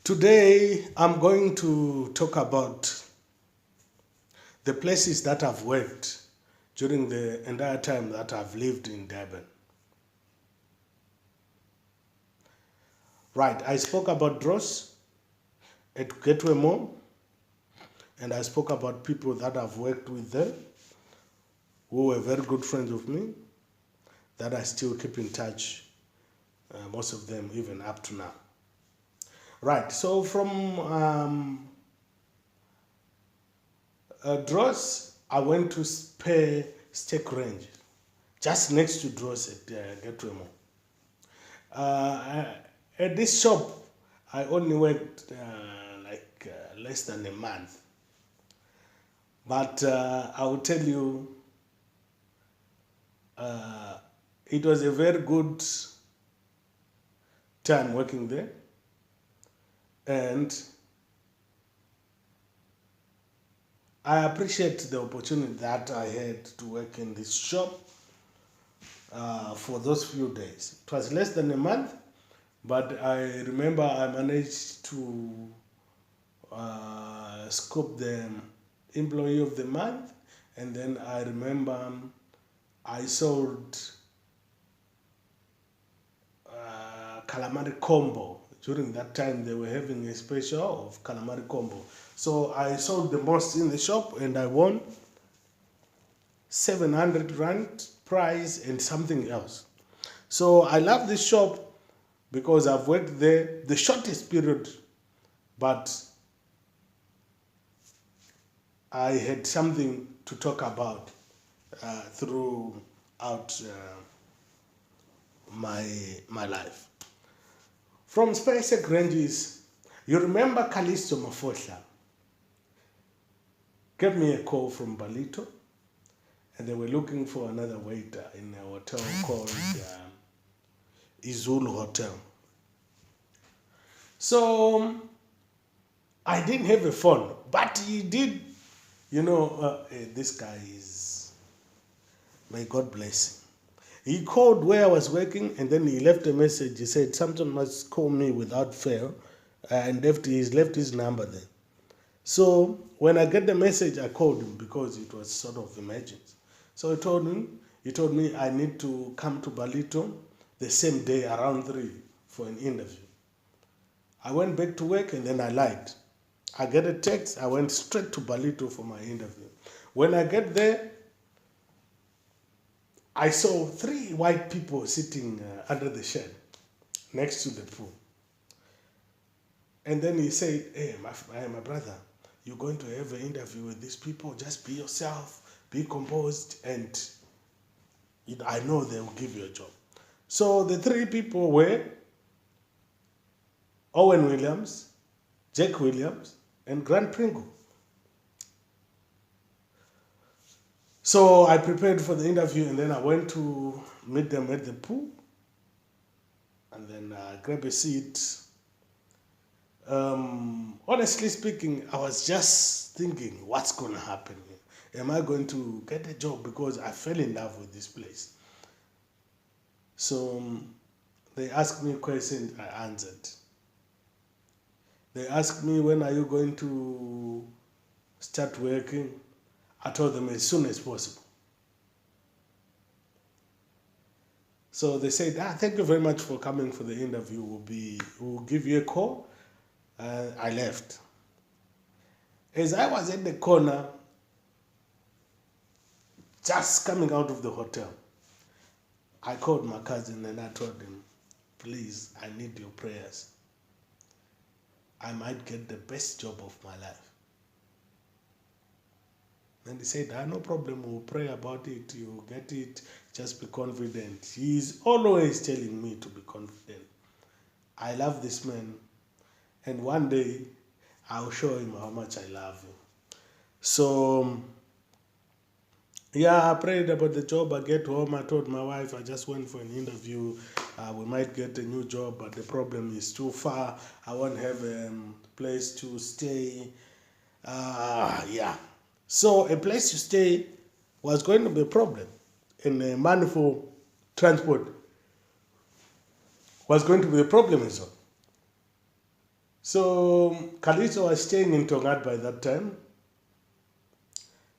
Today, I'm going to talk about the places that I've worked during the entire time that I've lived in Durban. Right, I spoke about Dross at Gateway Mall, and I spoke about people that I've worked with there who were very good friends of me that I still keep in touch, most of them even up to now. Right, so from Dross, I went to Spare Steak Range, just next to Dross at Gateway Mall. At this shop, I only worked less than a month. But I will tell you, it was a very good time working there. And I appreciate the opportunity that I had to work in this shop for those few days. It was less than a month, but I remember I managed to scope the employee of the month, and then I remember I sold calamari combo. During that time, they were having a special of calamari combo. So I sold the most in the shop, and I won 700 rand prize and something else. So I love this shop because I've worked there the shortest period, but I had something to talk about throughout my life. From Space Granges, you remember Callisto Mafosla gave me a call from Balito, and they were looking for another waiter in a hotel called Izulu Hotel. So I didn't have a phone, but he did. This guy is, may God bless him. He called where I was working, and then he left a message. He said, "Something must call me without fail," and he's left his number there. So when I get the message, I called him because it was sort of emergency. So he told me I need to come to Balito the same day around 3 for an interview. I went back to work, and then I lied. I get a text, I went straight to Balito for my interview. When I get there, I saw 3 white people sitting under the shed next to the pool. And then he said, "Hey, my brother, you're going to have an interview with these people. Just be yourself, be composed, and I know they will give you a job." So the 3 people were Owen Williams, Jack Williams, and Grant Pringle. So I prepared for the interview, and then I went to meet them at the pool, and then grab a seat. Honestly speaking, I was just thinking, what's going to happen here? Am I going to get a job? Because I fell in love with this place. So they asked me questions, I answered. They asked me, "When are you going to start working?" I told them as soon as possible. So they said, "Thank you very much for coming for the interview. We'll give you a call." I left. As I was at the corner, just coming out of the hotel, I called my cousin and I told him, "Please, I need your prayers. I might get the best job of my life." And he said, "No problem, we'll pray about it, you'll get it, just be confident." He's always telling me to be confident. I love this man, and one day I'll show him how much I love him. So, I prayed about the job. I get home, I told my wife, I just went for an interview. We might get a new job, but the problem is too far. I won't have a place to stay. So a place to stay was going to be a problem, and money for transport was going to be a problem as well. So Kalisto was staying in Tongat by that time.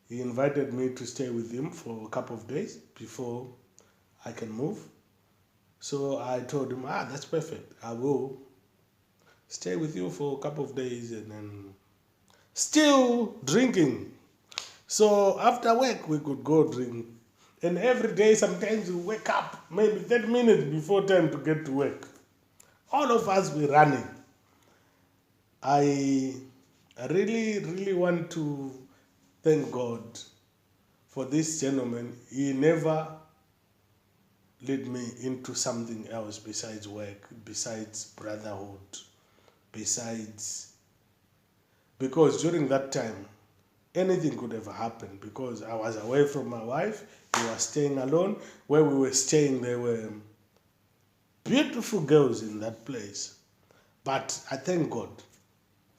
He invited me to stay with him for a couple of days before I can move. So I told him, that's perfect. I will stay with you for a couple of days and then still drinking. So after work, we could go drink. And every day, sometimes we wake up maybe 30 minutes before time to get to work. All of us were running. I really, really want to thank God for this gentleman. He never led me into something else besides work, besides brotherhood, besides... Because during that time, anything could have happened because I was away from my wife. He was staying alone. Where we were staying, there were beautiful girls in that place. But I thank God.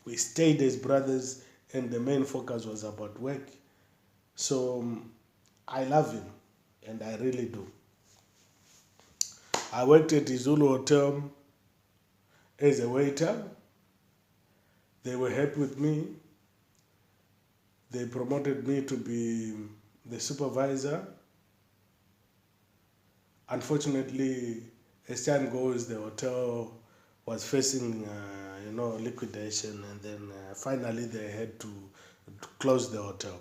We stayed as brothers and the main focus was about work. So I love him and I really do. I worked at the Zulu Hotel as a waiter. They were happy with me. They promoted me to be the supervisor. Unfortunately, as time goes, the hotel was facing, liquidation, and then finally they had to close the hotel.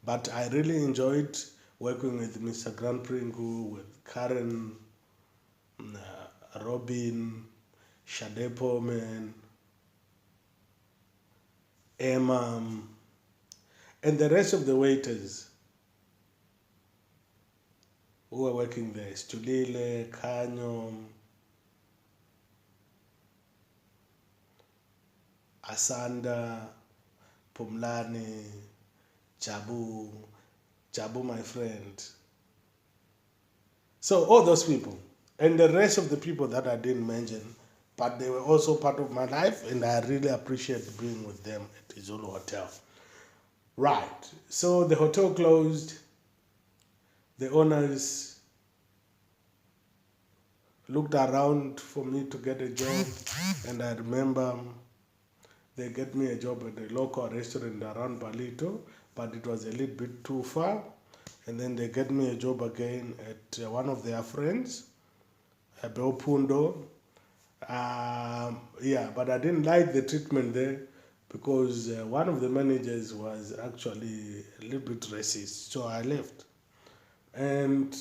But I really enjoyed working with Mr. Grant Pringu, with Karen, Robin, Shade Pullman, Emma, and the rest of the waiters who were working there. Stulile, Kanyo, Asanda, Pumlani, Jabu my friend. So all those people and the rest of the people that I didn't mention, but they were also part of my life and I really appreciate being with them at the Zulu Hotel. Right, so the hotel closed. The owners looked around for me to get a job, and I remember they get me a job at a local restaurant around Palito, but it was a little bit too far. And then they get me a job again at one of their friends, Belpundo. But I didn't like the treatment there because one of the managers was actually a little bit racist, so I left. And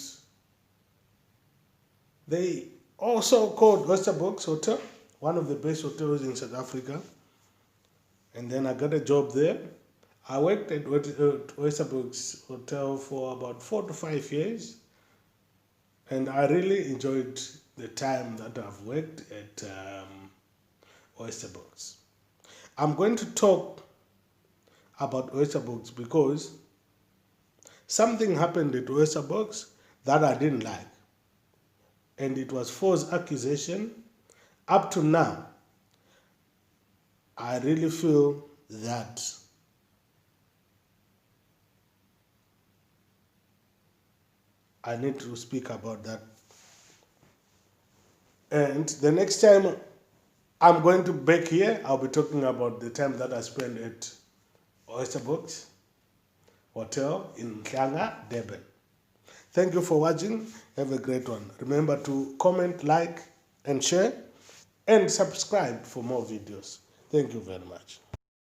they also called Oysterbox Hotel, one of the best hotels in South Africa. And then I got a job there. I worked at Oysterbox Hotel for about 4 to 5 years. And I really enjoyed the time that I've worked at Oysterbox. I'm going to talk about Oysterbox because something happened at Oysterbox that I didn't like. And it was false accusation. Up to now, I really feel that I need to speak about that. And the next time I'm going to back here, I'll be talking about the time that I spent at Oysterbox Hotel in Klanga, Durban. Thank you for watching. Have a great one. Remember to comment, like, and share, and subscribe for more videos. Thank you very much.